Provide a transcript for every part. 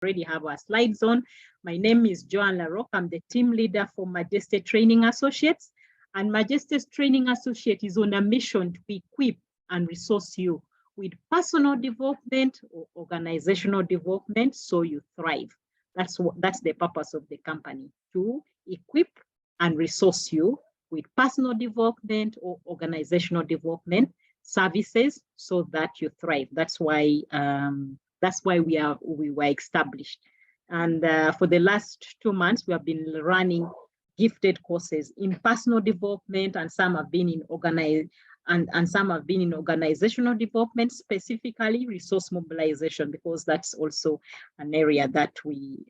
already have our slides on. My name is Joan Larok. I'm the team leader for Magister Training Associates. And Magister Training Associates is on a mission to equip and resource you with personal development or organizational development so you thrive. That's the purpose of the company, to equip and resource you with personal development or organizational development services so that you thrive. That's why we were established. And for the last 2 months, we have been running gifted courses in personal development, and some have been in organizational development, specifically resource mobilization, because that's also an area that we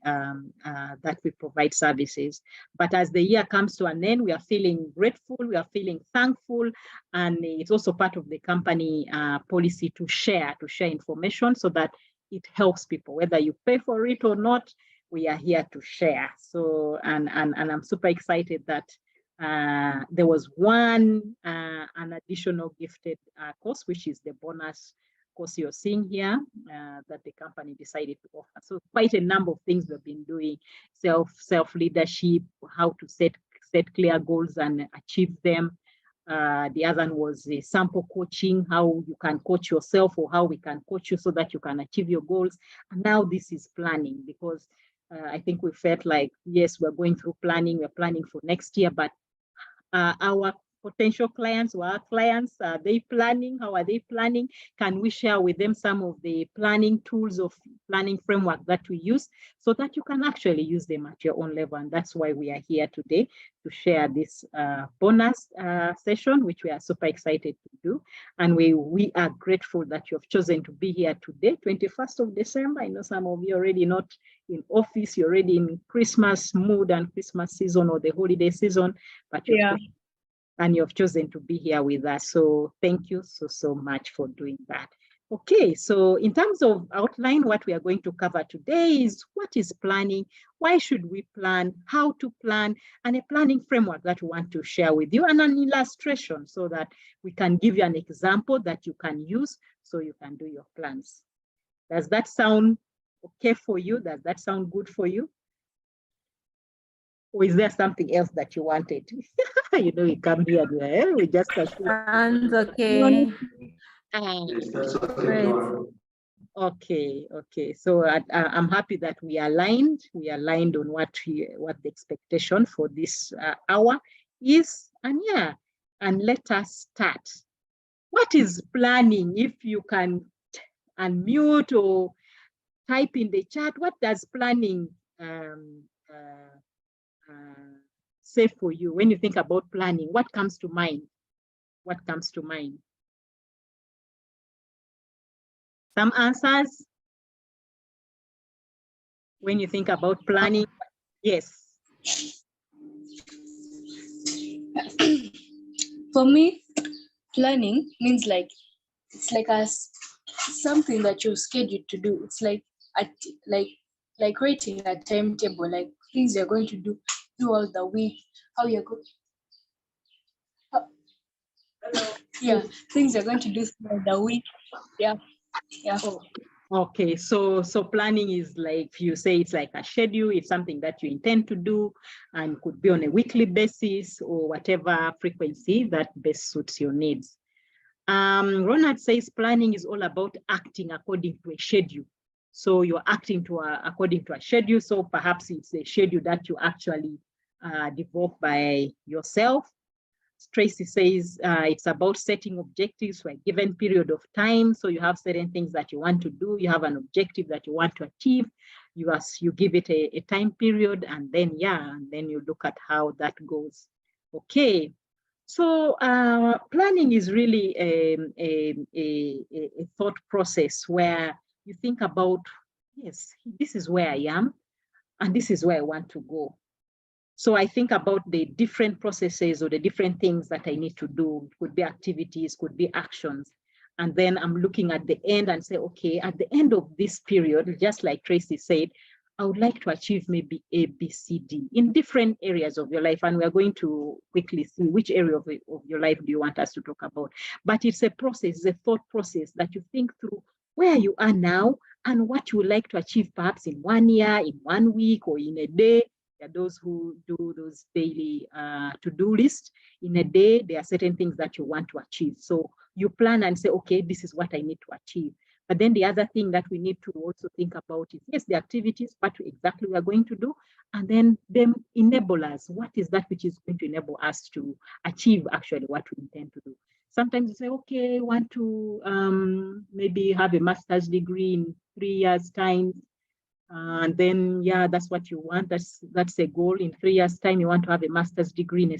provide services. But as the year comes to an end, we are feeling grateful, we are feeling thankful, and it's also part of the company policy to share information so that it helps people, whether you pay for it or not. We are here to share. So, and I'm super excited that there was an additional gifted course, which is the bonus course you're seeing here, that the company decided to offer. So quite a number of things we've been doing: self-leadership, how to set clear goals and achieve them. The other one was the sample coaching, how you can coach yourself or how we can coach you so that you can achieve your goals. And now this is planning, because I think we felt like, yes, we're going through planning, we're planning for next year, but our potential clients or our clients, are they planning? How are they planning? Can we share with them some of the planning tools of planning framework that we use so that you can actually use them at your own level? And that's why we are here today to share this bonus session, which we are super excited to do. And we are grateful that you have chosen to be here today, 21st of December. I know some of you already not in office, you're already in Christmas mood and Christmas season or the holiday season, but you've chosen to be here with us. So thank you so much for doing that. Okay, so in terms of outline, what we are going to cover today is what is planning, why should we plan, how to plan, and a planning framework that we want to share with you, and an illustration so that we can give you an example that you can use so you can do your plans. Does that sound okay for you? Does that sound good for you? Or is there something else that you wanted? You know, we come here, we just sounds okay. Okay. So I'm happy that we aligned on what the expectation for this hour is, and let us start. What is planning? If you can unmute or type in the chat, what does planning say for you? When you think about planning, what comes to mind? What comes to mind? Some answers when you think about planning. Yes. For me, planning means it's like something that you're scheduled to do. It's like writing a timetable, like things you're going to do throughout the week, how you're going. Things you're going to do throughout the week. Yeah. Oh, okay, so planning is like, you say it's like a schedule. It's something that you intend to do and could be on a weekly basis or whatever frequency that best suits your needs. Ronald says planning is all about acting according to a schedule. So you're acting according to a schedule. So perhaps it's a schedule that you actually develop by yourself. Tracy says it's about setting objectives for a given period of time. So you have certain things that you want to do. You have an objective that you want to achieve. You give it a time period, and then you look at how that goes. Okay. So planning is really a thought process where you think about, yes, this is where I am, and this is where I want to go. So I think about the different processes or the different things that I need to do. It could be activities, could be actions. And then I'm looking at the end and say, okay, at the end of this period, just like Tracy said, I would like to achieve maybe A, B, C, D in different areas of your life. And we're going to quickly see which area of your life do you want us to talk about. But it's a process, it's a thought process that you think through where you are now and what you would like to achieve perhaps in 1 year, in 1 week, or in a day. There are those who do those daily to-do lists. In a day, there are certain things that you want to achieve. So you plan and say, okay, this is what I need to achieve. But then the other thing that we need to also think about is, yes, the activities, what exactly we are going to do, and then them enable us. What is that which is going to enable us to achieve actually what we intend to do? Sometimes you say, okay, I want to maybe have a master's degree in 3 years' time. And then, yeah, that's what you want. That's a goal. In 3 years' time, you want to have a master's degree in a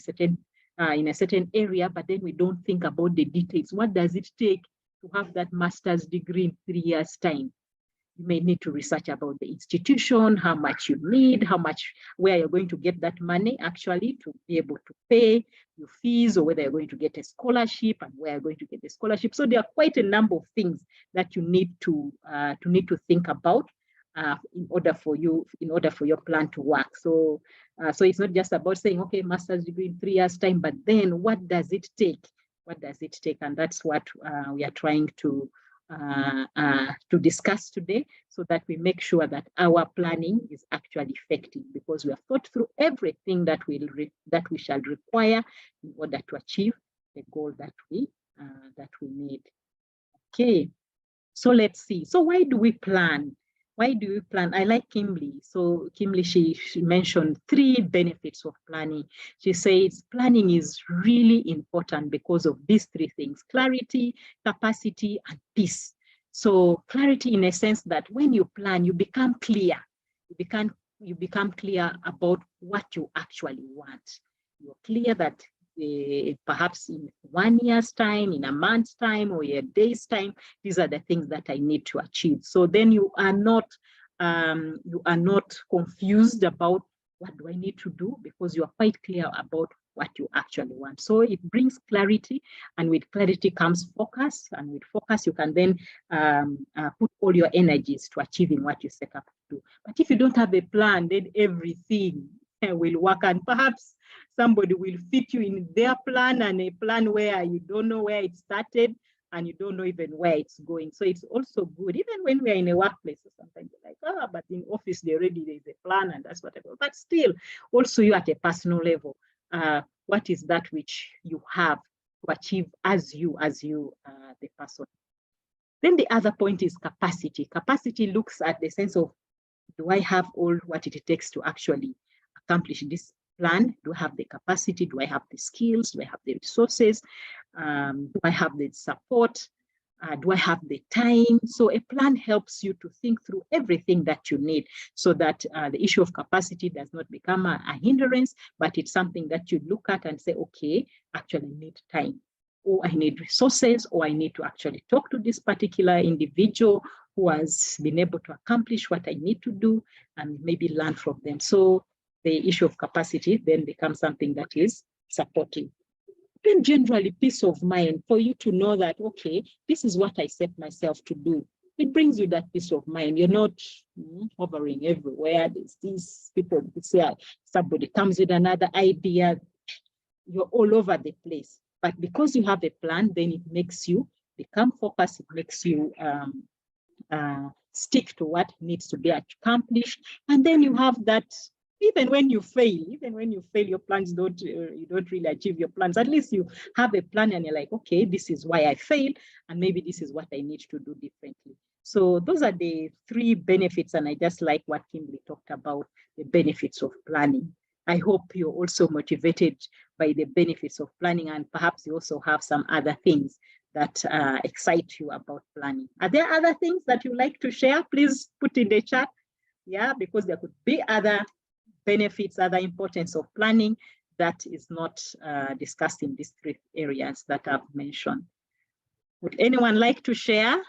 certain area, but then we don't think about the details. What does it take to have that master's degree in 3 years' time? You may need to research about the institution, how much you need, where you're going to get that money actually to be able to pay your fees, or whether you're going to get a scholarship and where you're going to get the scholarship. So there are quite a number of things that you need to think about in order for your plan to work. So it's not just about saying, okay, master's degree in 3 years' time, but then what does it take? What does it take? And that's what we are trying to discuss today, so that we make sure that our planning is actually effective, because we have thought through everything that we shall require in order to achieve the goal that we need. Okay, so let's see. So why do we plan? Why do we plan? I like Kimberly. So Kimberly, she mentioned 3 benefits of planning. She says planning is really important because of these 3 things: clarity, capacity, and peace. So clarity in a sense that when you plan, you become clear. You become clear about what you actually want. You're clear that perhaps in 1 year's time, in a month's time, or a day's time, these are the things that I need to achieve. So then you are not confused about what do I need to do, because you are quite clear about what you actually want. So it brings clarity, and with clarity comes focus, and with focus you can then put all your energies to achieving what you set up to do. But if you don't have a plan, then everything will work, and perhaps somebody will fit you in their plan, and a plan where you don't know where it started and you don't know even where it's going. So it's also good, even when we're in a workplace, sometimes you're like, but in office there's a plan and that's whatever. But still, also you at a personal level, what is that which you have to achieve as you the person? Then the other point is capacity. Capacity looks at the sense of, do I have all what it takes to actually accomplish this plan? Do I have the capacity? Do I have the skills? Do I have the resources? Do I have the support? Do I have the time? So a plan helps you to think through everything that you need, so that the issue of capacity does not become a hindrance, but it's something that you look at and say, okay, actually I need time, or I need resources, or I need to actually talk to this particular individual who has been able to accomplish what I need to do, and maybe learn from them. So the issue of capacity then becomes something that is supportive. Then generally, peace of mind, for you to know that, okay, this is what I set myself to do. It brings you that peace of mind. You're not hovering everywhere. There's these people, somebody comes with another idea, you're all over the place. But because you have a plan, then it makes you become focused. It makes you stick to what needs to be accomplished. And then you have that, even when you fail, your plans you don't really achieve your plans. At least you have a plan and you're like, okay, this is why I failed, and maybe this is what I need to do differently. So those are the 3 benefits, and I just like what Kimberly talked about, the benefits of planning. I hope you're also motivated by the benefits of planning, and perhaps you also have some other things that excite you about planning. Are there other things that you like to share? Please put in the chat. Yeah, because there could be other benefits, other importance of planning that is not discussed in these 3 areas that I've mentioned. Would anyone like to share?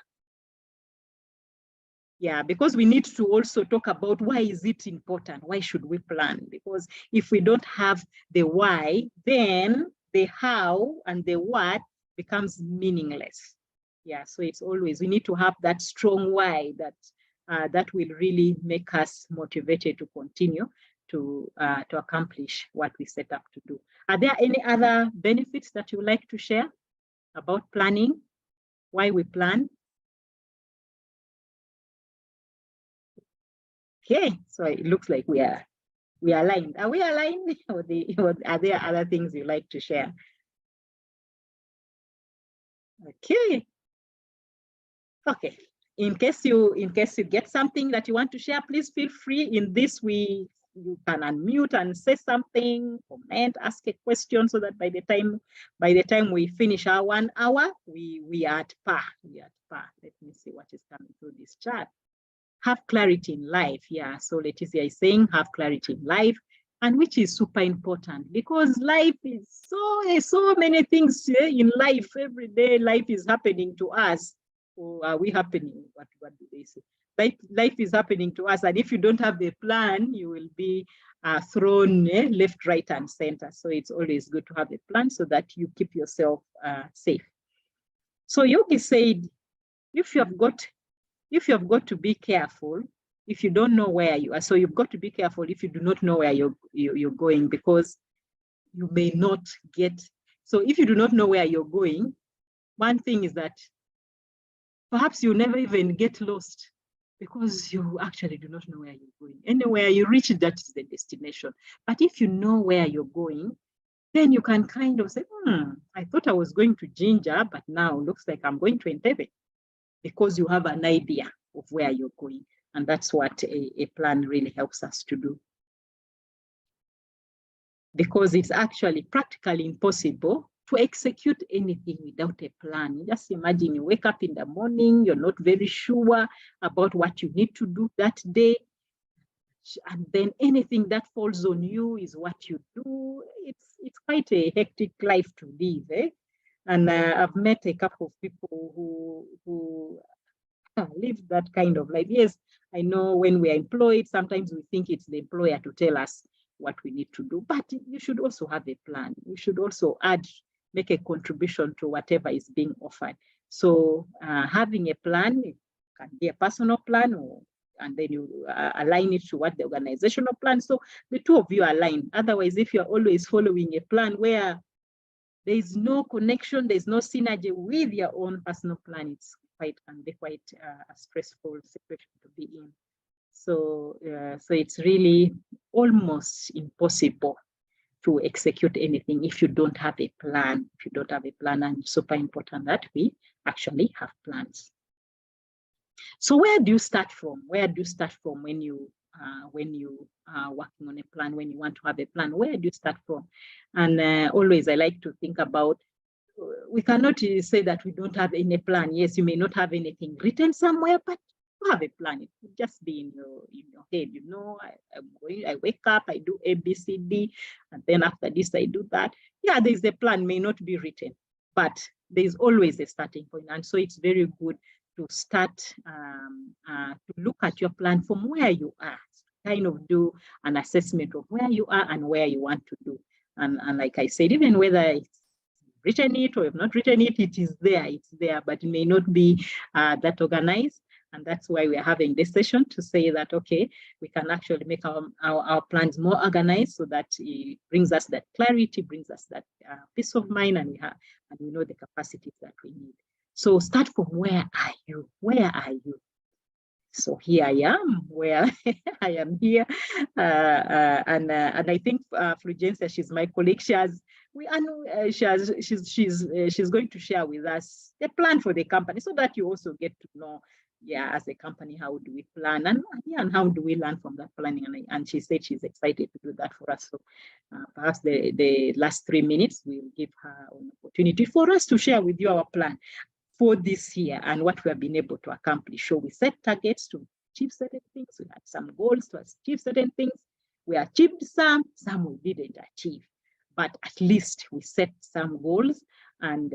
Yeah, because we need to also talk about why is it important? Why should we plan? Because if we don't have the why, then the how and the what becomes meaningless. Yeah, so it's always, we need to have that strong why that will really make us motivated to continue to accomplish what we set up to do. Are there any other benefits that you would like to share about planning? Why we plan? Okay, so it looks like we are aligned. Are we aligned? Or are there other things you like to share? Okay. Okay. In case you get something that you want to share, please feel free. In this, you can unmute and say something, comment, ask a question, so that by the time we finish our 1 hour, we are at par. We are at par. Let me see what is coming through this chat. Have clarity in life. Yeah. So Leticia is saying have clarity in life, and which is super important, because life is so many things in life. Every day life is happening to us. Or are we happening? What do they say? Life is happening to us, and if you don't have the plan, you will be thrown left, right, and center. So it's always good to have a plan so that you keep yourself safe. So Yogi said, if you have got to be careful, if you don't know where you are. So you've got to be careful if you do not know where you're going, because you may not get. So if you do not know where you're going, one thing is that perhaps you never even get lost, because you actually do not know where you're going. Anywhere you reach, that is the destination. But if you know where you're going, then you can kind of say, I thought I was going to Ginger, but now looks like I'm going to Entebbe, because you have an idea of where you're going. And that's what a plan really helps us to do. Because it's actually practically impossible to execute anything without a plan. Just imagine you wake up in the morning, you're not very sure about what you need to do that day, and then anything that falls on you is what you do. It's quite a hectic life to live, And I've met a couple of people who live that kind of life. Yes, I know when we are employed, sometimes we think it's the employer to tell us what we need to do, but you should also have a plan. You should also make a contribution to whatever is being offered. So having a plan, it can be a personal plan, and then you align it to what the organizational plan. So the two of you align. Otherwise, if you're always following a plan where there is no connection, there's no synergy with your own personal plan, can be quite a stressful situation to be in. So, so it's really almost impossible to execute anything if you don't have a plan. If you don't have a plan, and it's super important that we actually have plans. So where do you start from? Where do you start from when you are working on a plan, when you want to have a plan? Where do you start from? And always I like to think about, we cannot say that we don't have any plan. Yes, you may not have anything written somewhere, but you have a plan. It could just be in your head. You know, I wake up, I do A, B, C, D, and then after this, I do that. Yeah, there's a plan, may not be written, but there's always a starting point. And so it's very good to start to look at your plan from where you are, kind of do an assessment of where you are and where you want to do. And like I said, even whether it's written it or you've not written it, it is there, but it may not be that organized. And that's why we are having this session, to say that, okay, we can actually make our plans more organized, so that it brings us that clarity, brings us that peace of mind, and we know the capacities that we need. So start from where are you? Where are you? So here I am, where I am here, and I think Fulgencia, she's my colleague. She's going to share with us the plan for the company, so that you also get to know, yeah, as a company, how do we plan, and how do we learn from that planning? And she said she's excited to do that for us. So perhaps the last 3 minutes we'll give her an opportunity for us to share with you our plan for this year and what we have been able to accomplish. So we set targets to achieve certain things. We had some goals to achieve certain things. We achieved some we didn't achieve, but at least we set some goals, and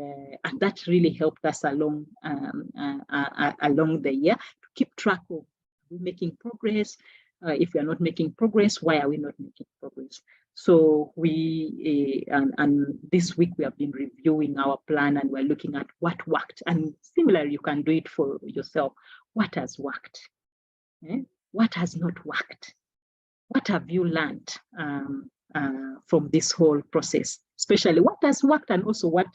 that really helped us along the year to keep track of, are we making progress? If we are not making progress, why are we not making progress? So and this week we have been reviewing our plan, and we're looking at what worked. And similarly, you can do it for yourself. What has worked? What has not worked? What have you learned from this whole process? Especially what has worked, and also what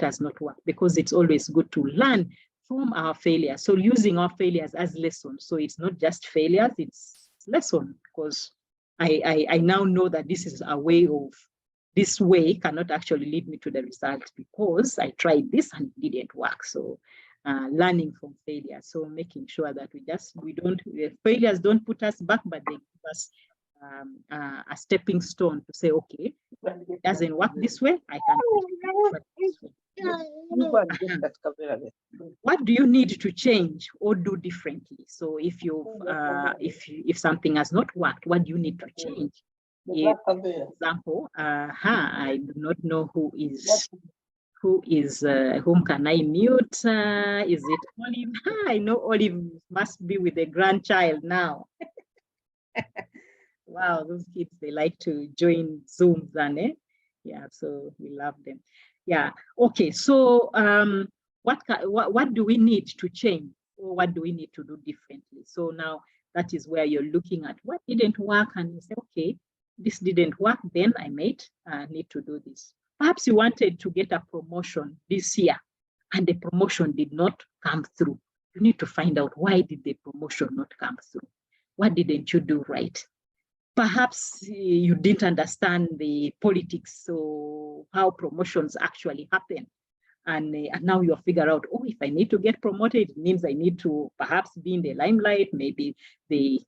has not worked, because it's always good to learn from our failures. So using our failures as lessons. So it's not just failures, it's lesson, because I now know that this is a way of, this way cannot actually lead me to the result because I tried this and it didn't work. So learning from failure. So making sure that failures don't put us back, but they give us a stepping stone to say, okay, it doesn't work this way, I can try this way. What do you need to change or do differently? So if if something has not worked, what do you need to change? If, for example, I do not know whom can I mute? Is it Olive? I know Olive must be with a grandchild now. Wow, those kids, they like to join Zooms and yeah, so we love them. Yeah, okay, so what do we need to change, or what do we need to do differently? So now that is where you're looking at what didn't work, and you say, okay, this didn't work, then I might need to do this. Perhaps you wanted to get a promotion this year and the promotion did not come through. You need to find out, why did the promotion not come through? What didn't you do right? Perhaps you didn't understand the politics, so how promotions actually happen. And now you'll figure out, oh, if I need to get promoted, it means I need to perhaps be in the limelight. Maybe the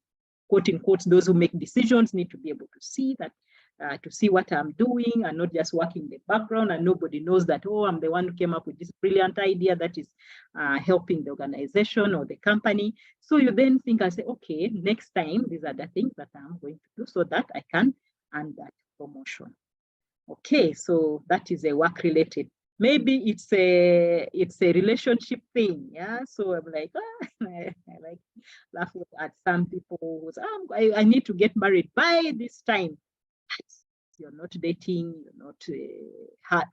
quote unquote, those who make decisions need to be able to see that, to see what I'm doing and not just working in the background, and nobody knows that, oh, I'm the one who came up with this brilliant idea that is helping the organization or the company. So you then think, I say, okay, next time, these are the things that I'm going to do so that I can earn that promotion. Okay, so that is a work-related. Maybe it's a relationship thing, yeah. So I'm like, I like laughing at some people who say, I need to get married by this time. You're not dating, you're not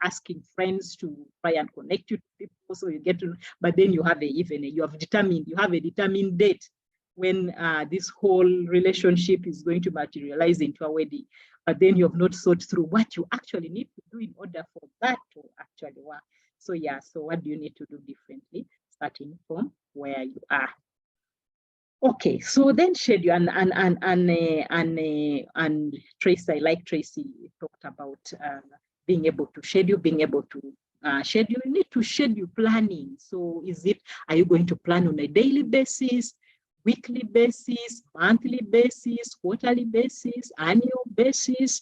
asking friends to try and connect you to people, so you get to. But then you have a determined date when this whole relationship is going to materialize into a wedding. But then you have not thought through what you actually need to do in order for that to actually work. So yeah, so what do you need to do differently, starting from where you are? Okay, so then schedule and Tracy, like Tracy talked about being able to schedule, schedule. You need to schedule planning. So are you going to plan on a daily basis, weekly basis, monthly basis, quarterly basis, annual basis,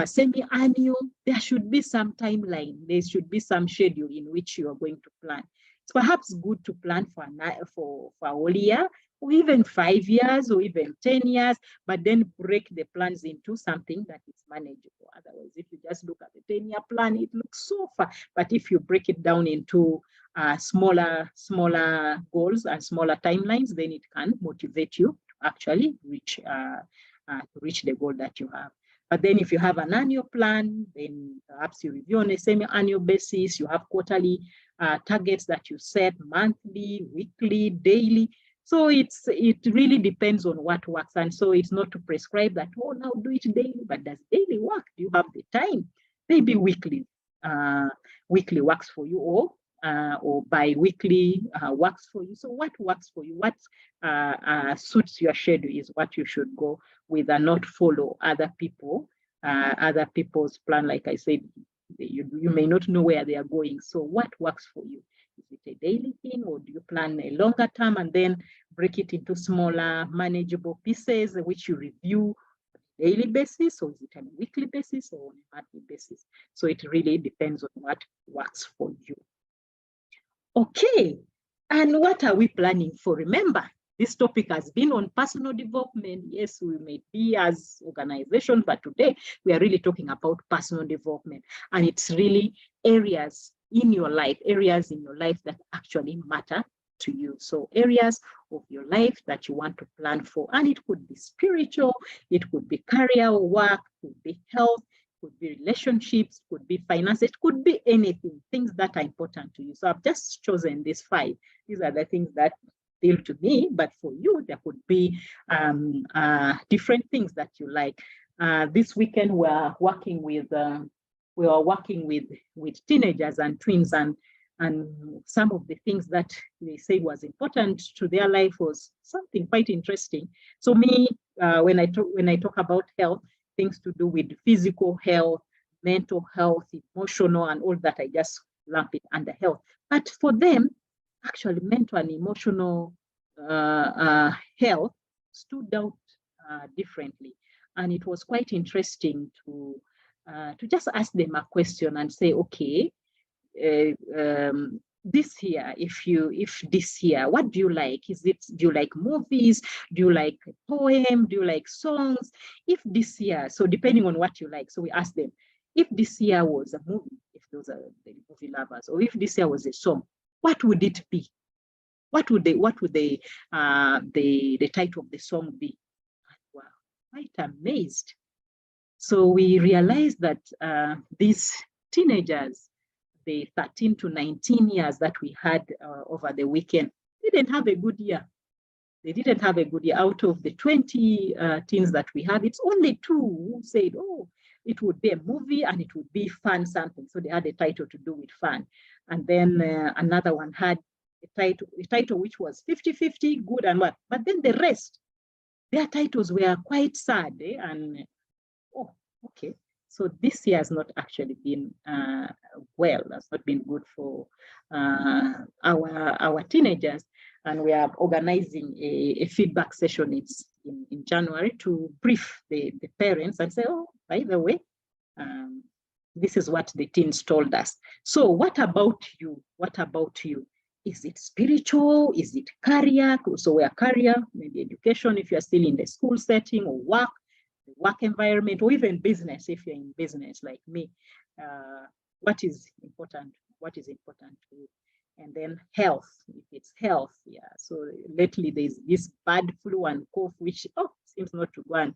semi-annual? There should be some timeline. There should be some schedule in which you are going to plan. It's perhaps good to plan for a whole year, or even 5 years, or even 10 years, but then break the plans into something that is manageable. Otherwise, if you just look at the 10-year plan, it looks so far. But if you break it down into smaller goals and smaller timelines, then it can motivate you to actually reach the goal that you have. But then if you have an annual plan, then perhaps you review on a semi-annual basis. You have quarterly targets that you set, monthly, weekly, daily. So it really depends on what works. And so it's not to prescribe that, oh, now do it daily, but does daily work? Do you have the time? Maybe weekly works for you, or bi-weekly works for you. So what works for you, what suits your schedule is what you should go with, and not follow other people's plan. Like I said, you may not know where they are going. So what works for you? Is it a daily thing, or do you plan a longer term and then break it into smaller, manageable pieces, which you review on a daily basis, or is it on a weekly basis or on a monthly basis? So it really depends on what works for you. Okay, and what are we planning for? Remember, this topic has been on personal development. Yes, we may be as organizations, but today we are really talking about personal development, and it's really areas in your life that actually matter to you. So areas of your life that you want to plan for, and it could be spiritual, it could be career or work, it could be health, could be relationships, could be finances, could be anything, things that are important to you. So I've just chosen these 5. These are the things that appeal to me, but for you, there could be different things that you like. This weekend, we are working with teenagers and twins, and And some of the things that they said was important to their life was something quite interesting. So me, when I talk about health, things to do with physical health, mental health, emotional, and all that, I just lump it under health. But for them, actually, mental and emotional health stood out differently. And it was quite interesting to just ask them a question and say, okay, this year, if this year, what do you like? Do you like movies? Do you like poem? Do you like songs? If this year, so depending on what you like, so we asked them, if this year was a movie, if those are the movie lovers, or if this year was a song, what would it be? What would the title of the song be? Wow, quite amazed. So we realized that these teenagers, the 13 to 19 years that we had over the weekend, didn't have a good year. They didn't have a good year. Out of the 20 teens that we had, it's only 2 who said, oh, it would be a movie and it would be fun something. So they had a title to do with fun. And then another one had a title which was 50-50, good and what. But then the rest, their titles were quite sad. And, oh, okay. So this year has not actually been well, has not been good for our teenagers. And we are organizing a feedback session in January to brief the parents and say, oh, by the way, this is what the teens told us. So what about you? What about you? Is it spiritual? Is it career? So we are career, maybe education if you're still in the school setting, or work environment, or even business if you're in business like me. What is important? What is important to you? And then health, if it's health, yeah. So lately there's this bad flu and cough, which seems not to go on.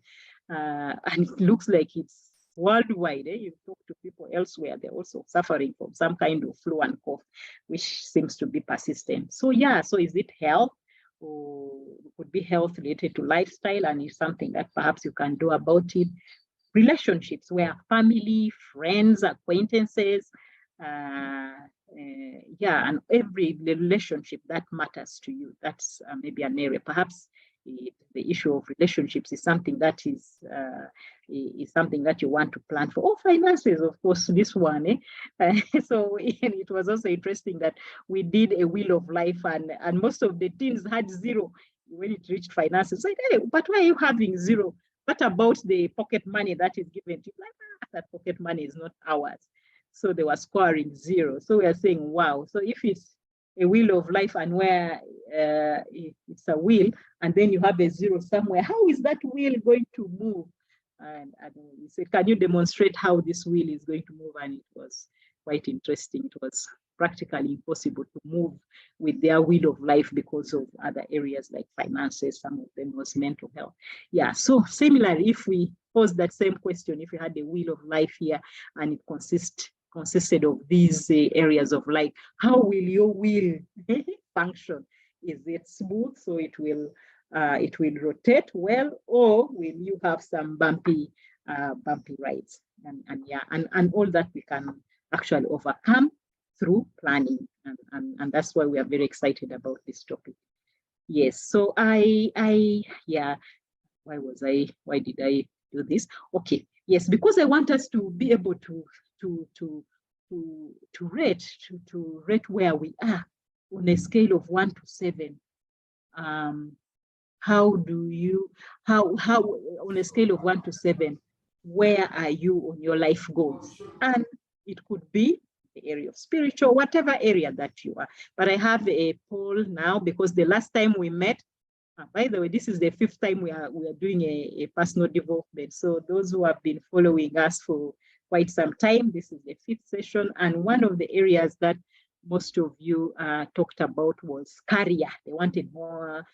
And it looks like it's worldwide. You talk to people elsewhere, they're also suffering from some kind of flu and cough, which seems to be persistent. So yeah, so is it health? Or could be health related to lifestyle, and is something that perhaps you can do about it. Relationships where family, friends, acquaintances, yeah, and every relationship that matters to you. That's maybe an area. Perhaps the issue of relationships is something that is something that you want to plan for. Oh, finances, of course, this one. So it was also interesting that we did a wheel of life, and most of the teens had 0 when it reached finances. Like, hey, but why are you having 0? What about the pocket money that is given to you? Like, that pocket money is not ours. So they were scoring 0. So we are saying, wow. So if it's a wheel of life and where it's a wheel and then you have a 0 somewhere, how is that wheel going to move? And we said, can you demonstrate how this wheel is going to move? And it was quite interesting. It was practically impossible to move with their wheel of life because of other areas like finances. Some of them was mental health. Yeah, so similarly, if we pose that same question, if you had a wheel of life here and it consisted of these areas of life, how will your wheel function? Is it smooth so it will rotate well, or will you have some bumpy rides? And all that we can actually overcome through planning, and that's why we are very excited about this topic. Yes, so why did I do this? Okay, yes, because I want us to be able to rate where we are on a scale of 1 to 7. How on a scale of 1 to 7, where are you on your life goals? And it could be the area of spiritual, whatever area that you are. But I have a poll now because the last time we met, by the way, this is the 5th time we are doing a personal development. So those who have been following us for quite some time, this is the 5th session. And one of the areas that most of you talked about was career. They wanted more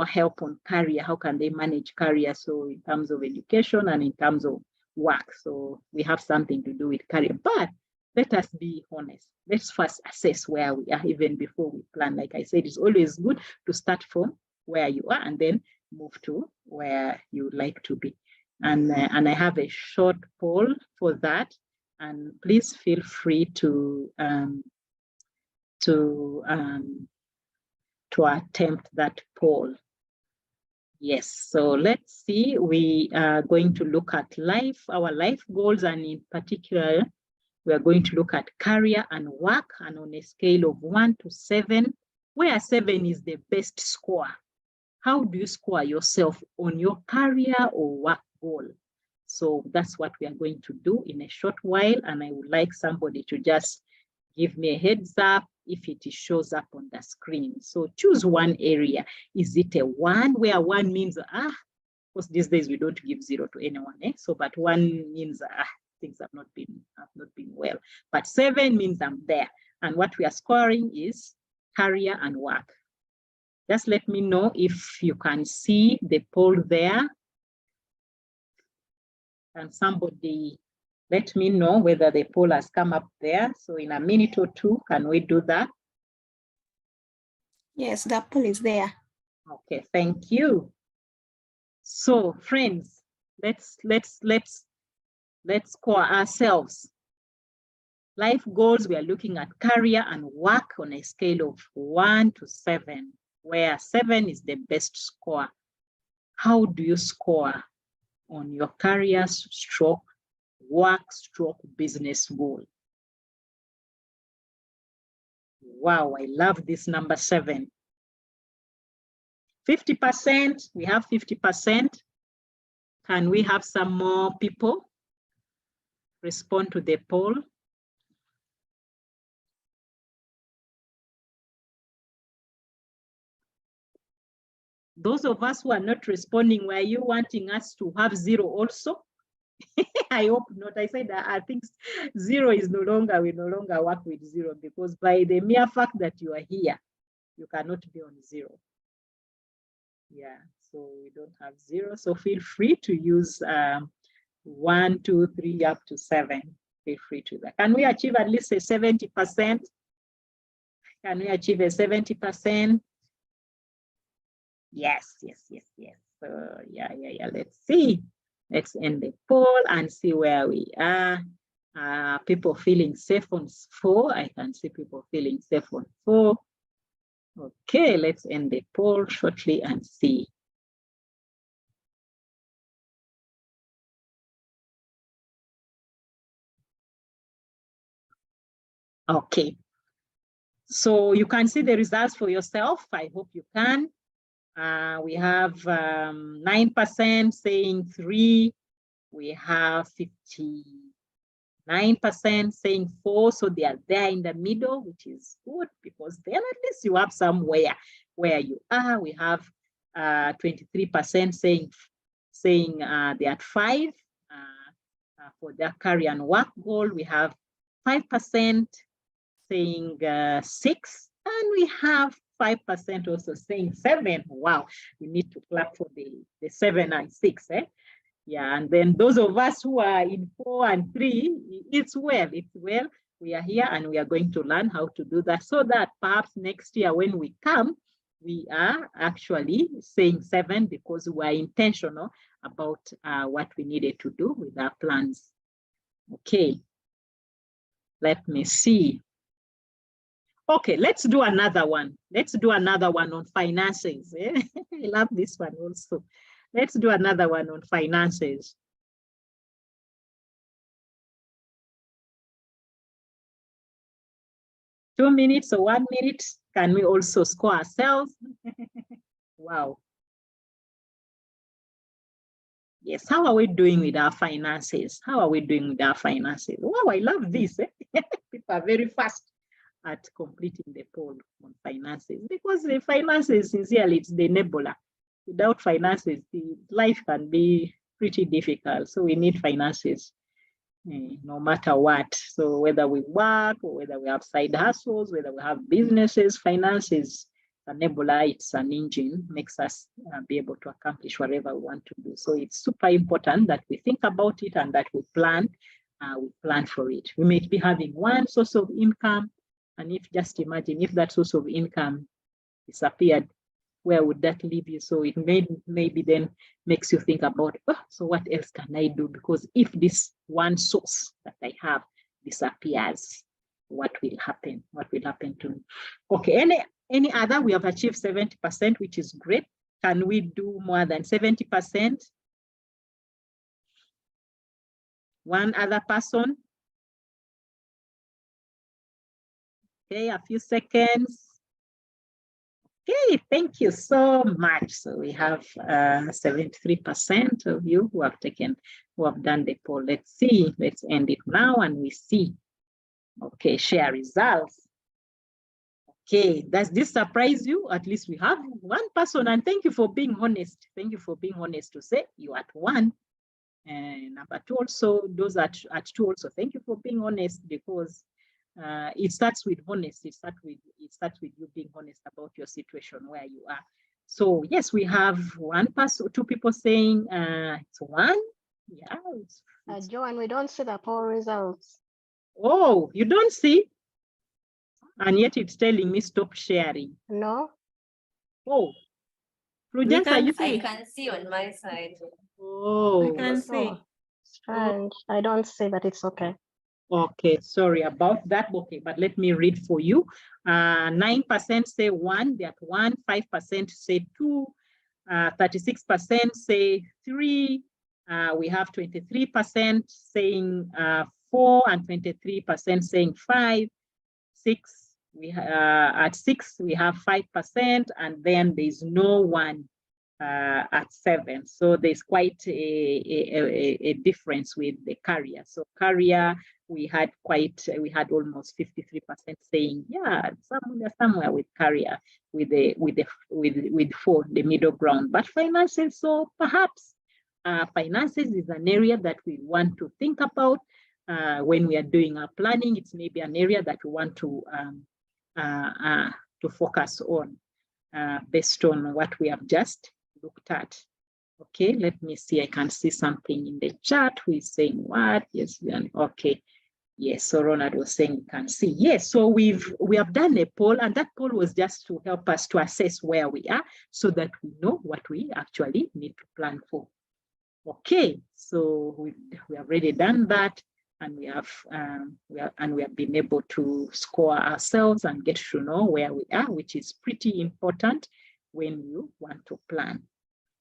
help on career. How can they manage career? So in terms of education and in terms of work. So we have something to do with career. But let us be honest. Let's first assess where we are even before we plan. Like I said, it's always good to start from where you are and then move to where you would like to be. And I have a short poll for that. And please feel free to to attempt that poll. Yes, so let's see, we are going to look at our life goals, and in particular, we are going to look at career and work, and on a scale of 1 to 7, where 7 is the best score. How do you score yourself on your career or work goal? So that's what we are going to do in a short while, and I would like somebody to just give me a heads up if it shows up on the screen. So choose one area. Is it a 1, where 1 means, because these days we don't give 0 to anyone, So, but 1 means, things have not been well. But 7 means I'm there. And what we are scoring is career and work. Just let me know if you can see the poll there. And somebody let me know whether the poll has come up there. So in a minute or two, can we do that? Yes, the poll is there. Okay, thank you. So friends, let's score ourselves. Life goals, we are looking at career and work on a scale of 1 to 7, where 7 is the best score. How do you score on your career stroke work stroke business goal? Wow, I love this number 7. 50%, we have 50%. Can we have some more people respond to the poll? Those of us who are not responding, were you wanting us to have 0 also? I hope not. I said I think 0 is we no longer work with 0, because by the mere fact that you are here, you cannot be on 0. Yeah, so we don't have 0. So feel free to use 1, 2, 3, up to 7. Feel free to that. Can we achieve at least a 70%? Can we achieve a 70%? Yes. So yeah. Let's see. Let's end the poll and see where we are. People feeling safe on 4. I can see people feeling safe on 4. Okay, let's end the poll shortly and see. Okay. So you can see the results for yourself. I hope you can. We have 9% saying 3. We have 59% saying 4. So they are there in the middle, which is good, because then at least you have somewhere where you are. We have 23% saying they are at 5 for their career and work goal. We have 5% saying 6, and we have 5% also saying 7. Wow, we need to clap for the 7 and 6. Yeah, and then those of us who are in 4 and 3, it's well. We are here and we are going to learn how to do that, so that perhaps next year when we come, we are actually saying 7, because we are intentional about what we needed to do with our plans. Okay, let me see. Okay, let's do another one. Let's do another one on finances. I love this one also. Let's do another one on finances. Two minutes or 1 minute. Can we also score ourselves? Wow. Yes, how are we doing with our finances? How are we doing with our finances? Wow, I love this. People are very fast at completing the poll on finances, because the finances, sincerely, it's the enabler. Without finances, the life can be pretty difficult. So we need finances, no matter what. So whether we work or whether we have side hustles, whether we have businesses, finances enabler, it's an engine, makes us be able to accomplish whatever we want to do. So it's super important that we think about it and that we plan for it. We may be having one source of income, and if just imagine if that source of income disappeared, where would that leave you? So it maybe then makes you think about, so what else can I do? Because if this one source that I have disappears, what will happen to me. Okay, any other? We have achieved 70%, which is great. Can we do more than 70%? One other person? Okay, a few seconds. Okay, thank you so much. So we have 73% of you who have done the poll. Let's see, let's end it now and we see. Okay, share results. Okay, does this surprise you? At least we have one person, and thank you for being honest. Thank you for being honest to say you at 1. And number 2 also, those at 2 also, thank you for being honest, because it starts with honesty. It starts with you being honest about your situation, where you are. So yes, we have 2 people saying it's 1. Yeah. Joan, we don't see the poll results. Oh, you don't see? And yet it's telling me stop sharing. No. Oh. I can see on my side. Oh. I can see. Strange. I don't see, but it's okay. Okay, sorry about that. Okay, but let me read for you. 9% say 1, they're at 1, 5% say 2, 36% say 3. We have 23% saying 4 and 23% saying 5. 6. At 6 we have 5%, and then there's no one at 7. So there's quite a difference with the carrier. So carrier, we had almost 53% saying, yeah, somewhere with carrier, with 4, the middle ground. But finances, so perhaps finances is an area that we want to think about when we are doing our planning. It's maybe an area that we want to focus on based on what we have just looked at. Okay, let me see. I can see something in the chat. Who is saying what? Yes, okay. Yes, so Ronald was saying you can see. Yes, so we have done a poll, and that poll was just to help us to assess where we are so that we know what we actually need to plan for. Okay, so we have already done that, and we have been able to score ourselves and get to know where we are, which is pretty important when you want to plan.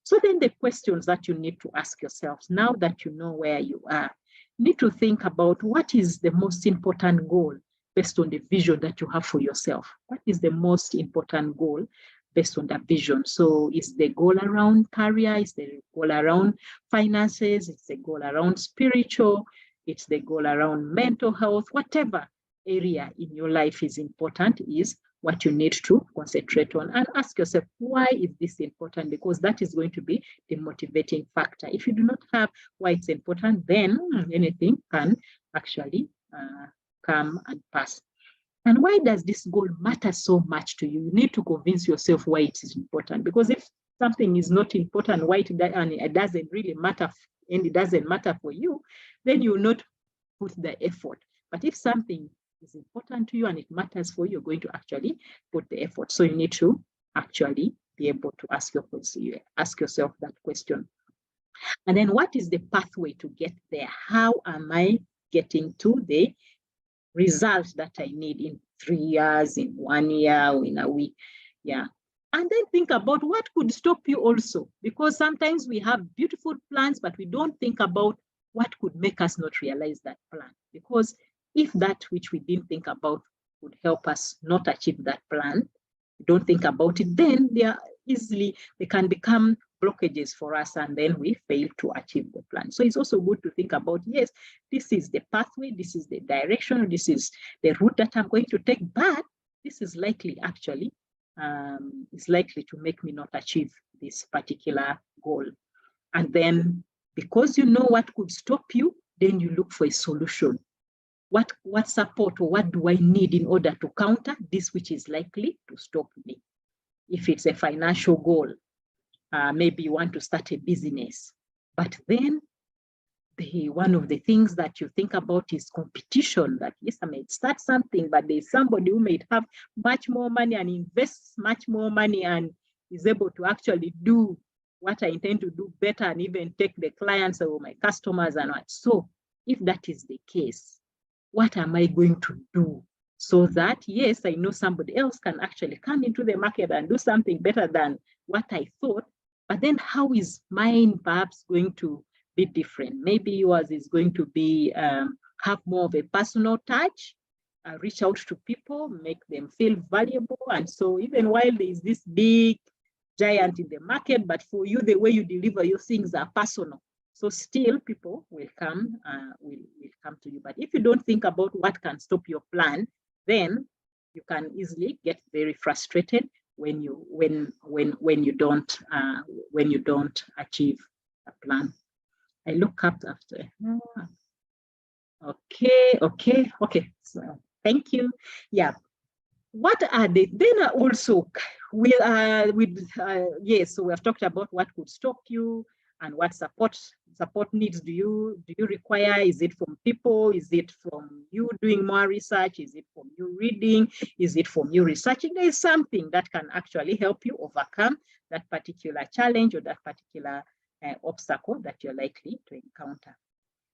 So then the questions that you need to ask yourselves, now that you know where you are, you need to think about what is the most important goal based on the vision that you have for yourself. What is the most important goal based on that vision? So is the goal around career? Is the goal around finances? It's the goal around spiritual? It's the goal around mental health? Whatever area in your life is important is what you need to concentrate on, and ask yourself, why is this important? Because that is going to be the motivating factor. If you do not have why it's important, then anything can actually come and pass. And why does this goal matter so much to you? You need to convince yourself why it is important. Because if something is not important, why it doesn't really matter, and it doesn't matter for you, then you will not put the effort. But if something is important to you and it matters for you, you're going to actually put the effort. So you need to actually be able to ask yourself that question. And then what is the pathway to get there? How am I getting to the result that I need in 3 years, in 1 year, or in a week? Yeah. And then think about what could stop you also, because sometimes we have beautiful plans, but we don't think about what could make us not realize that plan. Because if that which we didn't think about would help us not achieve that plan, we don't think about it, then they can become blockages for us, and then we fail to achieve the plan. So it's also good to think about, yes, this is the pathway, this is the direction, this is the route that I'm going to take, but this is likely actually to make me not achieve this particular goal. And then because you know what could stop you, then you look for a solution. What support or what do I need in order to counter this which is likely to stop me? If it's a financial goal, maybe you want to start a business, but then one of the things that you think about is competition, that yes, I may start something, but there's somebody who may have much more money and invests much more money and is able to actually do what I intend to do better and even take the clients or my customers and what. So if that is the case, what am I going to do so that, yes, I know somebody else can actually come into the market and do something better than what I thought. But then how is mine perhaps going to be different? Maybe yours is going to be have more of a personal touch, reach out to people, make them feel valuable. And so even while there is this big giant in the market, but for you, the way you deliver your things are personal. So still people will come to you. But if you don't think about what can stop your plan, then you can easily get very frustrated when you don't achieve a plan. I look up after. Okay. So thank you. Yeah. What are they? Then also yes. So we have talked about what could stop you and what support needs do you require? Is it from people? Is it from you doing more research? Is it from you reading? Is it from you researching? There is something that can actually help you overcome that particular challenge or that particular obstacle that you're likely to encounter.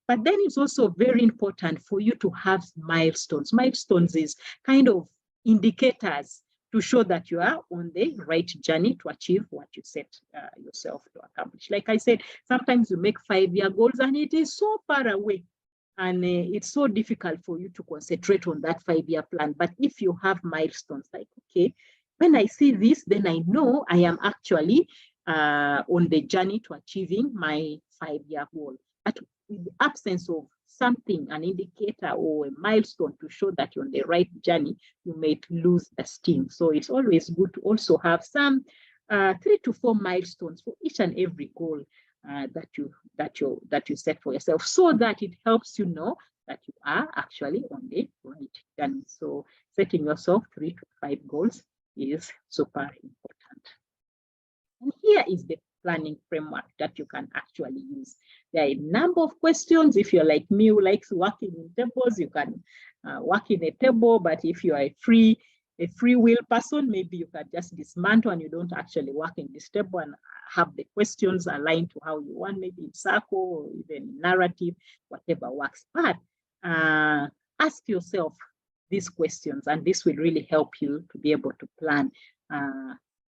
But then it's also very important for you to have milestones. Milestones is kind of indicators to show that you are on the right journey to achieve what you set yourself to accomplish. Like I said, sometimes you make 5-year goals and it is so far away and it's so difficult for you to concentrate on that 5-year plan. But if you have milestones, like, okay, when I see this, then I know I am actually on the journey to achieving my 5-year goal. But in the absence of something, an indicator or a milestone to show that you're on the right journey, you may lose the steam. So it's always good to also have some 3 to 4 milestones for each and every goal that you set for yourself, so that it helps you know that you are actually on the right journey. So setting yourself 3 to 5 goals is super important. And here is the planning framework that you can actually use. There are a number of questions. If you're like me who likes working in tables, you can work in a table. But if you are a free will person, maybe you can just dismantle and you don't actually work in this table and have the questions aligned to how you want, maybe in circle or even in narrative, whatever works. But ask yourself these questions, and this will really help you to be able to plan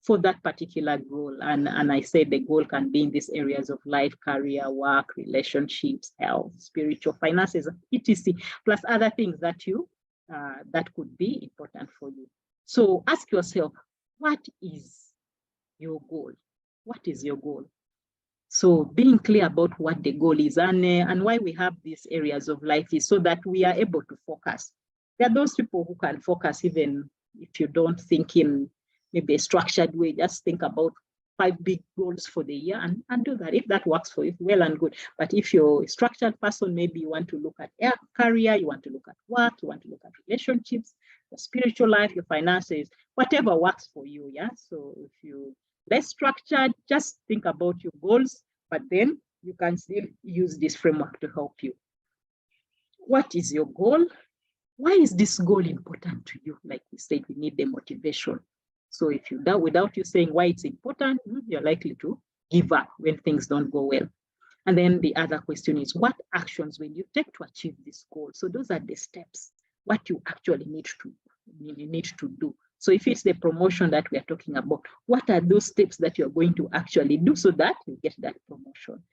for that particular goal. And I said the goal can be in these areas of life, career, work, relationships, health, spiritual, finances, etc., plus other things that that could be important for you. So ask yourself, what is your goal? What is your goal? So being clear about what the goal is and why we have these areas of life is so that we are able to focus. There are those people who can focus even if you don't think in maybe a structured way. Just think about 5 big goals for the year and do that. If that works for you, well and good. But if you're a structured person, maybe you want to look at your career, you want to look at work, you want to look at relationships, your spiritual life, your finances, whatever works for you. Yeah. So if you less structured, just think about your goals, but then you can still use this framework to help you. What is your goal? Why is this goal important to you? Like we said, we need the motivation. So if you without you saying why it's important, you're likely to give up when things don't go well. And then the other question is, what actions will you take to achieve this goal? So those are the steps, what you actually need to do. So if it's the promotion that we are talking about, what are those steps that you're going to actually do so that you get that promotion?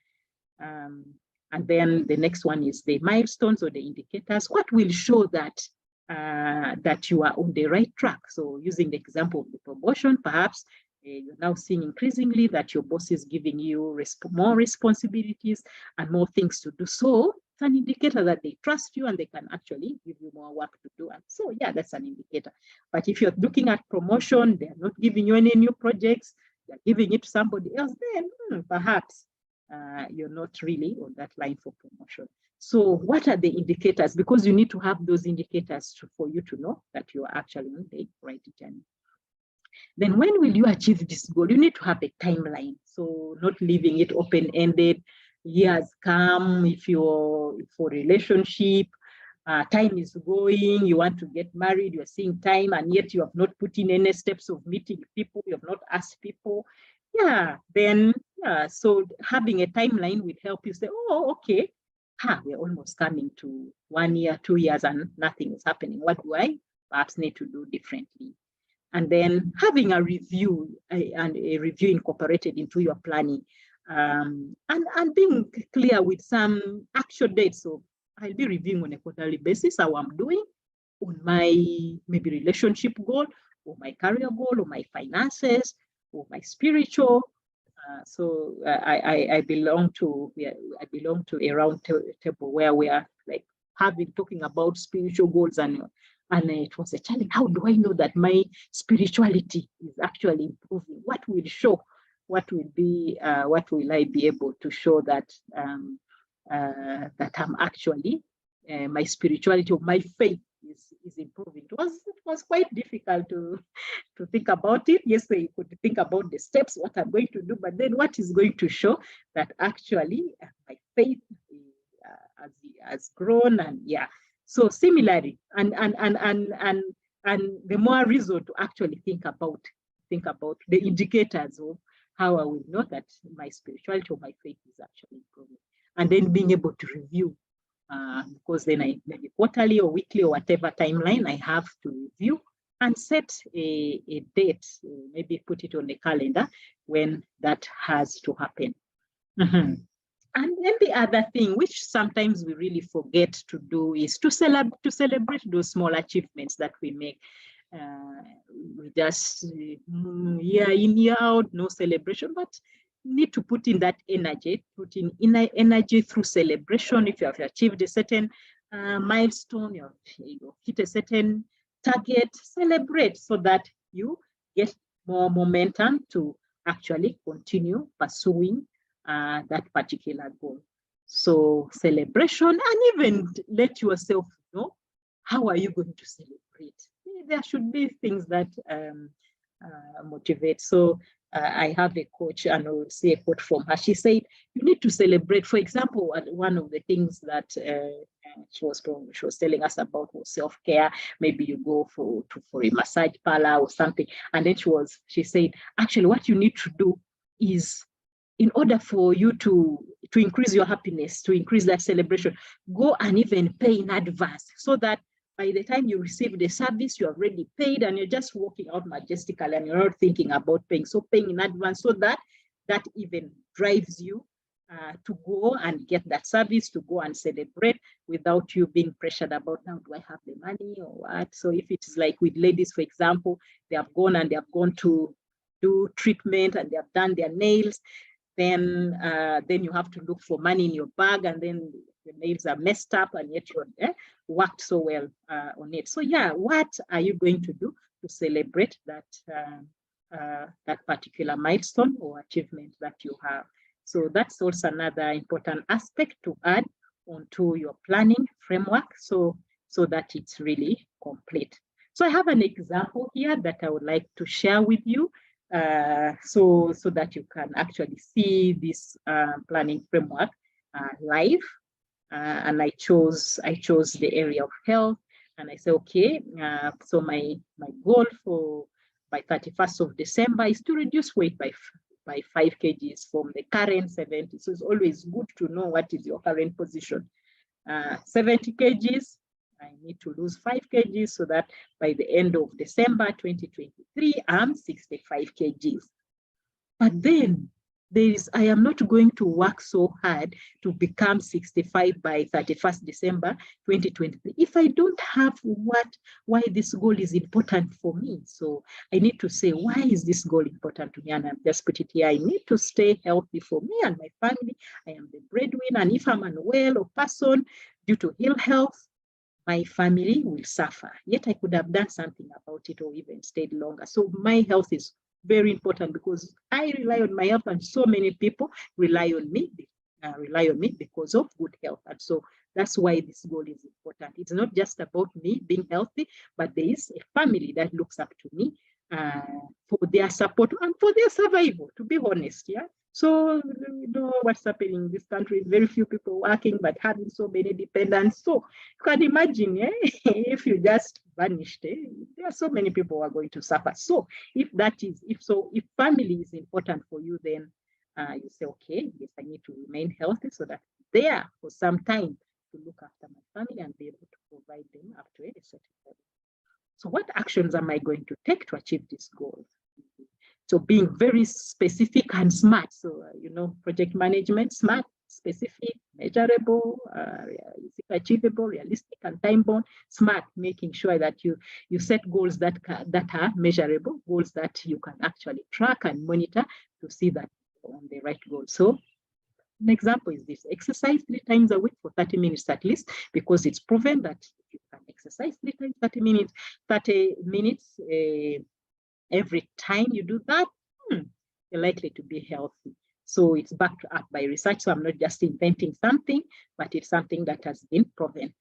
And then the next one is the milestones or the indicators. What will show that that you are on the right track? So using the example of the promotion, perhaps you're now seeing increasingly that your boss is giving you more responsibilities and more things to do. So it's an indicator that they trust you and they can actually give you more work to do. And so, yeah, that's an indicator. But if you're looking at promotion, they're not giving you any new projects, they're giving it to somebody else, then perhaps you're not really on that line for promotion. So what are the indicators? Because you need to have those indicators for you to know that you are actually on the right journey. Then when will you achieve this goal? You need to have a timeline. So not leaving it open-ended. Years come, if you're for relationship, time is going, you want to get married, you're seeing time, and yet you have not put in any steps of meeting people, you have not asked people. Yeah, then, so having a timeline will help you say, oh, okay, we're almost coming to 1 year, 2 years, and nothing is happening. What do I perhaps need to do differently. And then having a review and a review incorporated into your planning, and being clear with some actual dates. So I'll be reviewing on a quarterly basis how I'm doing on my maybe relationship goal, or my career goal, or my finances, or my spiritual. So I belong to a round table where we are like talking about spiritual goals, and it was a challenge. How do I know that my spirituality is actually improving? What will show? What will I be able to show that that I'm actually my spirituality or my faith is improving? It was quite difficult to think about it. Yes, you could think about the steps, what I'm going to do, but then what is going to show that actually my faith has grown? And yeah, so similarly, and the more reason to actually think about the indicators of how I will know that my spirituality or my faith is actually improving, and then being able to review. Because then maybe quarterly or weekly or whatever timeline I have to review and set a date, maybe put it on the calendar when that has to happen. And then the other thing, which sometimes we really forget to do, is to celebrate those small achievements that we make. We just year in, year out, no celebration, but need to put in that energy, put in inner energy through celebration. If you have achieved a certain milestone, you hit a certain target, celebrate so that you get more momentum to actually continue pursuing that particular goal. So celebration, and even let yourself know how are you going to celebrate. There should be things that motivate. So I have a coach, and I will see a quote from her. She said, you need to celebrate. For example, one of the things that she was telling us about was self-care. Maybe you go for a massage parlor or something. And then she said, actually, what you need to do is, in order for you to increase your happiness, to increase that celebration, go and even pay in advance, so that by the time you receive the service, you're already paid and you're just walking out majestically and you're not thinking about paying. So paying in advance, so that even drives you to go and get that service, to go and celebrate without you being pressured about, now, do I have the money or what? So if it's like with ladies, for example, they have gone to do treatment and they have done their nails, then you have to look for money in your bag, and then the nails are messed up, and yet you worked so well on it. So yeah, what are you going to do to celebrate that that particular milestone or achievement that you have? So that's also another important aspect to add onto your planning framework, so that it's really complete. So I have an example here that I would like to share with you, so that you can actually see this planning framework live. And I chose the area of health, and I said, okay, so my goal by 31st of December is to reduce weight by 5 kgs from the current 70. So it's always good to know what is your current position. 70 kgs, I need to lose 5 kgs, so that by the end of December 2023, I'm 65 kgs. But then I am not going to work so hard to become 65 by 31st December 2023 if I don't have why this goal is important for me. So I need to say, why is this goal important to me? And I've just put it here. I need to stay healthy for me and my family. I am the breadwinner, and if I'm unwell or person due to ill health, my family will suffer. Yet I could have done something about it, or even stayed longer. So my health is very important, because I rely on my health, and so many people rely on me because of good health. And so that's why this goal is important. It's not just about me being healthy, but there is a family that looks up to me for their support and for their survival, to be honest. Yeah. So you know what's happening in this country, very few people working, but having so many dependents. So you can imagine, if you just vanished, there are so many people who are going to suffer. So if family is important for you, then you say, okay, yes, I need to remain healthy, so that I'm there for some time to look after my family and be able to provide them up to a certain level. So what actions am I going to take to achieve this goal? So being very specific and smart. So, project management, smart, specific, measurable, achievable, realistic, and time-bound. Smart, making sure that you set goals that are measurable, goals that you can actually track and monitor to see that you're on the right goal. So an example is this: exercise 3 times a week for 30 minutes at least, because it's proven that if you can exercise 3 times 30 minutes every time you do that, you're likely to be healthy. So it's backed up by research. So I'm not just inventing something, but it's something that has been proven.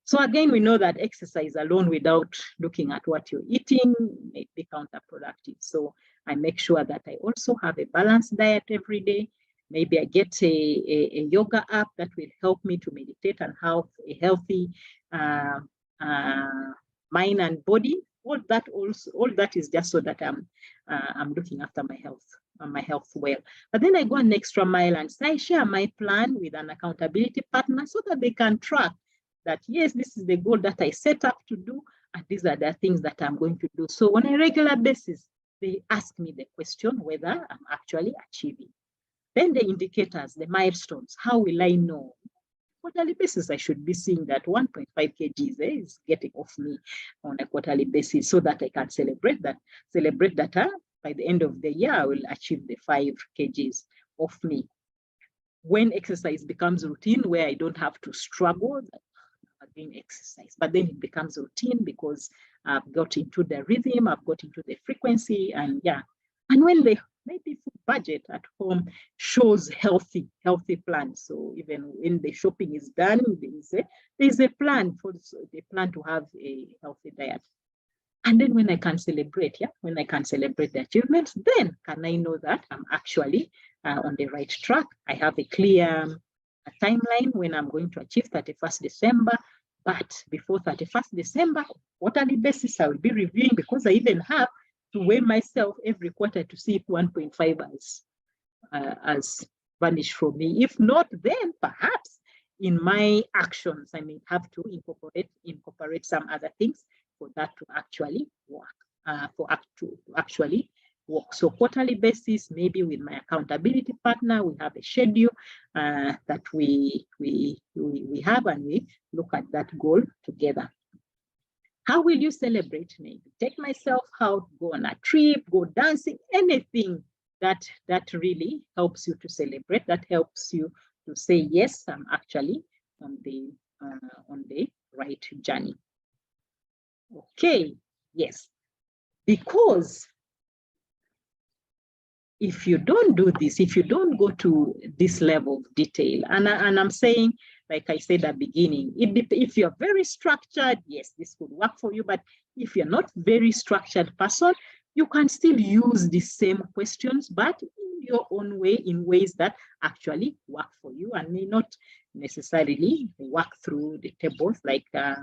So again, we know that exercise alone without looking at what you're eating may be counterproductive. So I make sure that I also have a balanced diet every day. Maybe I get a yoga app that will help me to meditate and have a healthy mind and body. All that is just so that I'm looking after my health well. But then I go an extra mile and I share my plan with an accountability partner so that they can track that, yes, this is the goal that I set up to do, and these are the things that I'm going to do. So on a regular basis, they ask me the question whether I'm actually achieving. Then the indicators, the milestones, how will I know? Quarterly basis, I should be seeing that 1.5 kgs is getting off me on a quarterly basis, so that I can celebrate that by the end of the year, I will achieve the 5 kgs off me. When exercise becomes routine, where I don't have to struggle doing exercise, but then it becomes routine because I've got into the rhythm, I've got into the frequency, and when maybe food budget at home shows healthy plans. So even when the shopping is done, there's a plan to have a healthy diet. And then when I can celebrate, the achievements, then can I know that I'm actually on the right track? I have a clear timeline when I'm going to achieve 31st December. But before 31st December, quarterly basis, I will be reviewing, because I even have to weigh myself every quarter to see if 1.5 has vanished from me. If not, then perhaps in my actions, I may have to incorporate some other things for that to actually work. So quarterly basis, maybe with my accountability partner, we have a schedule that we have, and we look at that goal together. How will you celebrate? Maybe take myself out, go on a trip, go dancing, anything that really helps you to celebrate, that helps you to say, yes, I'm actually on the right journey. Okay, yes, because if you don't do this, if you don't go to this level of detail, and I'm saying, like I said at the beginning, if you're very structured, yes, this could work for you. But if you're not very structured person, you can still use the same questions, but in your own way, in ways that actually work for you and may not necessarily work through the tables like I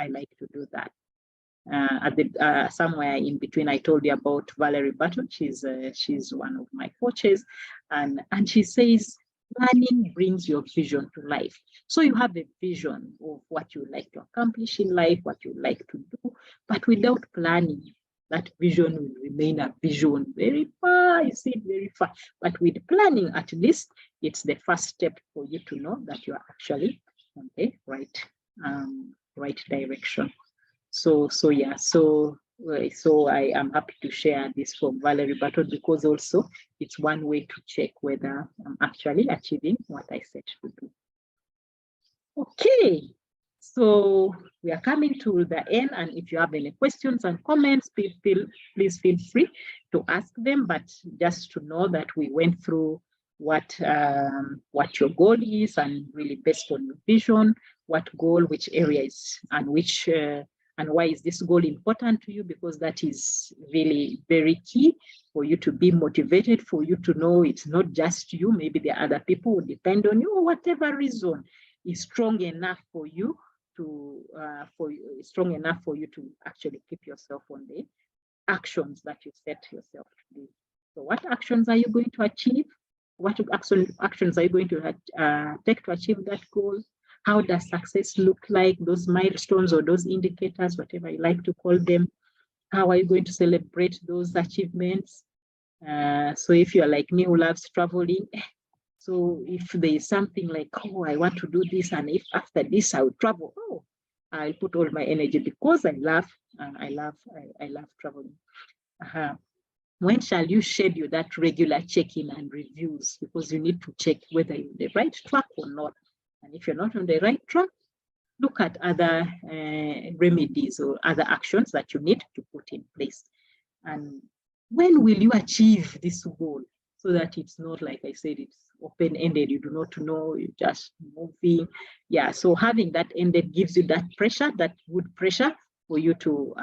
like to do that. Somewhere in between, I told you about Valerie Burton. She's one of my coaches, and she says, planning brings your vision to life. So you have a vision of what you like to accomplish in life, what you like to do, but without planning, that vision will remain a vision very far. You see it very far. But with planning, at least it's the first step for you to know that you are actually on the right direction. So I am happy to share this from Valerie Burton, because also it's one way to check whether I'm actually achieving what I set to do. Okay, so we are coming to the end, and if you have any questions and comments, please feel free to ask them. But just to know that we went through what your goal is, and really based on your vision, what goal, which areas, and which and why is this goal important to you? Because that is really very key for you to be motivated, for you to know it's not just you, maybe the other people who depend on you, or whatever reason is strong enough for you to actually keep yourself on the actions that you set yourself to do. So what actions are you going to achieve? What actions are you going to take to achieve that goal? How does success look like? Those milestones or those indicators, whatever you like to call them. How are you going to celebrate those achievements? So if you're like me who loves traveling, so if there is something like, oh, I want to do this, and if after this I will travel, oh, I'll put all my energy because I love traveling. When shall you schedule that regular check-in and reviews? Because you need to check whether you're on the right track or not. And if you're not on the right track, look at other remedies or other actions that you need to put in place. And when will you achieve this goal? So that it's not, like I said, it's open-ended. You do not know, you're just moving. Yeah, so having that ended gives you that pressure, that good pressure for you to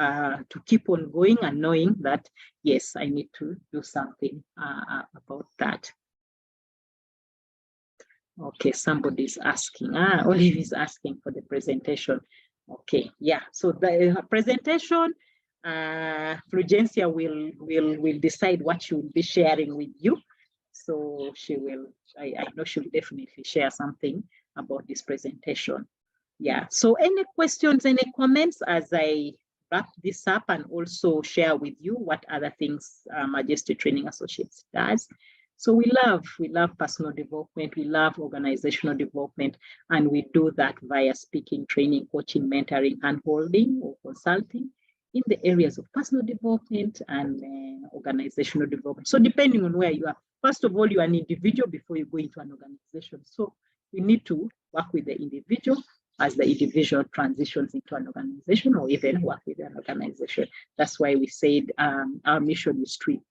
keep on going and knowing that, yes, I need to do something about that. Okay, somebody's asking. Olive is asking for the presentation. Okay, yeah. So the presentation, Fulgencia will decide what she will be sharing with you. So she will. I know she will definitely share something about this presentation. Yeah. So any questions, any comments as I wrap this up and also share with you what other things Magister Training Associates does. So we love personal development, we love organizational development, and we do that via speaking, training, coaching, mentoring, handholding, or consulting in the areas of personal development and organizational development. So depending on where you are, first of all, you are an individual before you go into an organization. So you need to work with the individual as the individual transitions into an organization, or even work with an organization. That's why we said our mission is to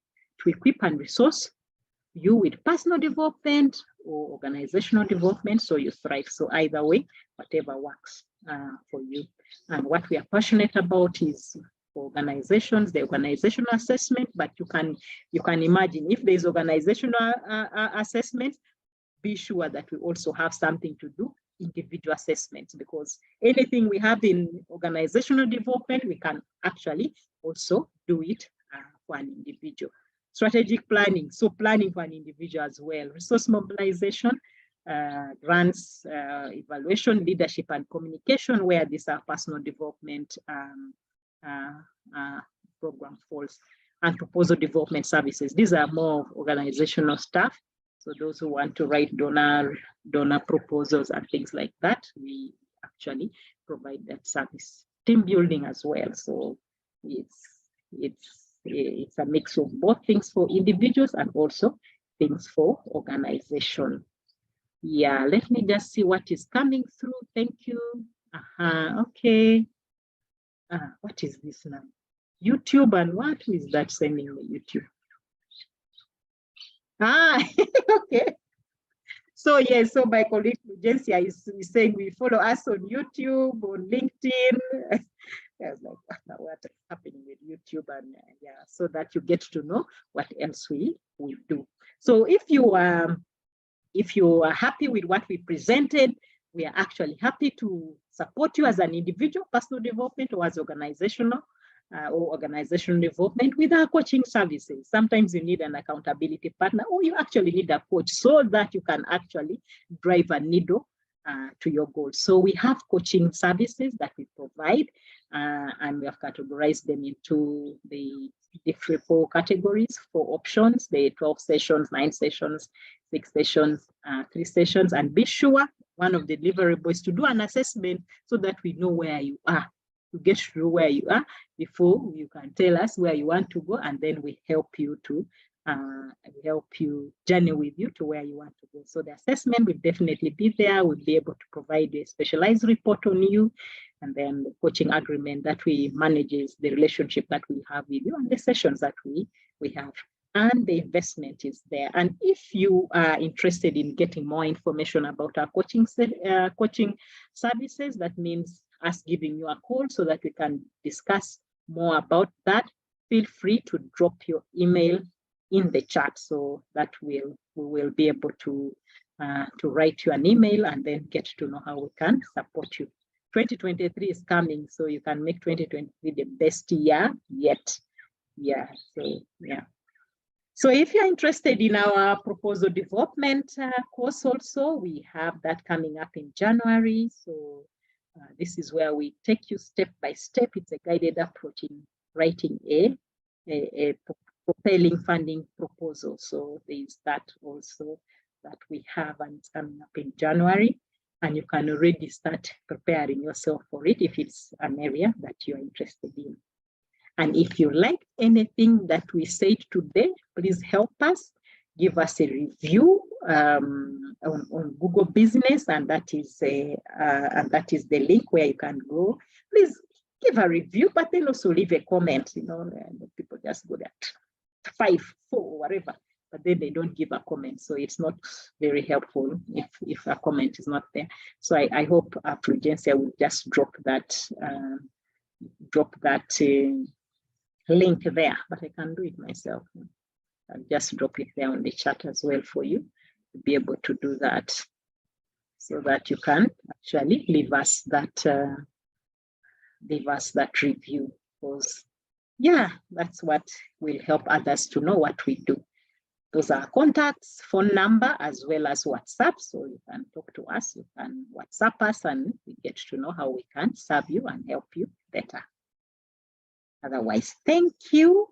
equip and resource you with personal development or organizational development so you thrive. So either way, whatever works for you. And what we are passionate about is organizations, the organizational assessment, but you can imagine if there's organizational assessment, be sure that we also have something to do individual assessments, because anything we have in organizational development, we can actually also do it for an individual. Strategic planning, so planning for an individual as well. Resource mobilization, grants, evaluation, leadership and communication, where these are personal development program falls, and proposal development services. These are more organizational stuff. So those who want to write donor proposals and things like that, we actually provide that service. Team building as well. So it's a mix of both things for individuals and also things for organization. Yeah, let me just see what is coming through. Thank you. Okay. What is this now? YouTube, and what is that sending me? YouTube. Okay. So yeah, so my colleague Fulgencia is saying we follow us on YouTube, on LinkedIn. I was like, what's happening with YouTube? And yeah, so that you get to know what else we do. So if you are happy with what we presented, we are actually happy to support you as an individual, personal development, or as organizational development with our coaching services. Sometimes you need an accountability partner, or you actually need a coach so that you can actually drive a needle to your goals. So we have coaching services that we provide, and we have categorized them into the different 4 categories, 4 options, the 12 sessions, 9 sessions, 6 sessions, 3 sessions, and be sure one of the deliverables is to do an assessment so that we know where you are, to get through where you are before you can tell us where you want to go, and then we help you to journey with you to where you want to go. So the assessment will definitely be there. We'll be able to provide a specialized report on you, and then the coaching agreement that we manages the relationship that we have with you and the sessions that we have. And the investment is there. And if you are interested in getting more information about our coaching services, that means us giving you a call so that we can discuss more about that. Feel free to drop your email in the chat so that we will be able to write you an email and then get to know how we can support you. 2023 is coming, so you can make 2023 the best year yet. Yeah, so yeah. So if you're interested in our proposal development course also, we have that coming up in January. So this is where we take you step by step. It's a guided approach in writing a propelling funding proposal. So there's that also that we have, and it's coming up in January. And you can already start preparing yourself for it if it's an area that you're interested in. And if you like anything that we said today, please help us. Give us a review on Google Business, and that is the link where you can go. Please give a review, but then also leave a comment. You know, people just go there 5, 4, whatever, but then they don't give a comment. So it's not very helpful if a comment is not there. So I hope Prudencia will just drop that link there, but I can do it myself. I'll just drop it there on the chat as well for you to be able to do that, so that you can actually leave us that review, because yeah, that's what will help others to know what we do. Those are contacts, phone number, as well as WhatsApp. So you can talk to us, you can WhatsApp us, and we get to know how we can serve you and help you better. Otherwise, thank you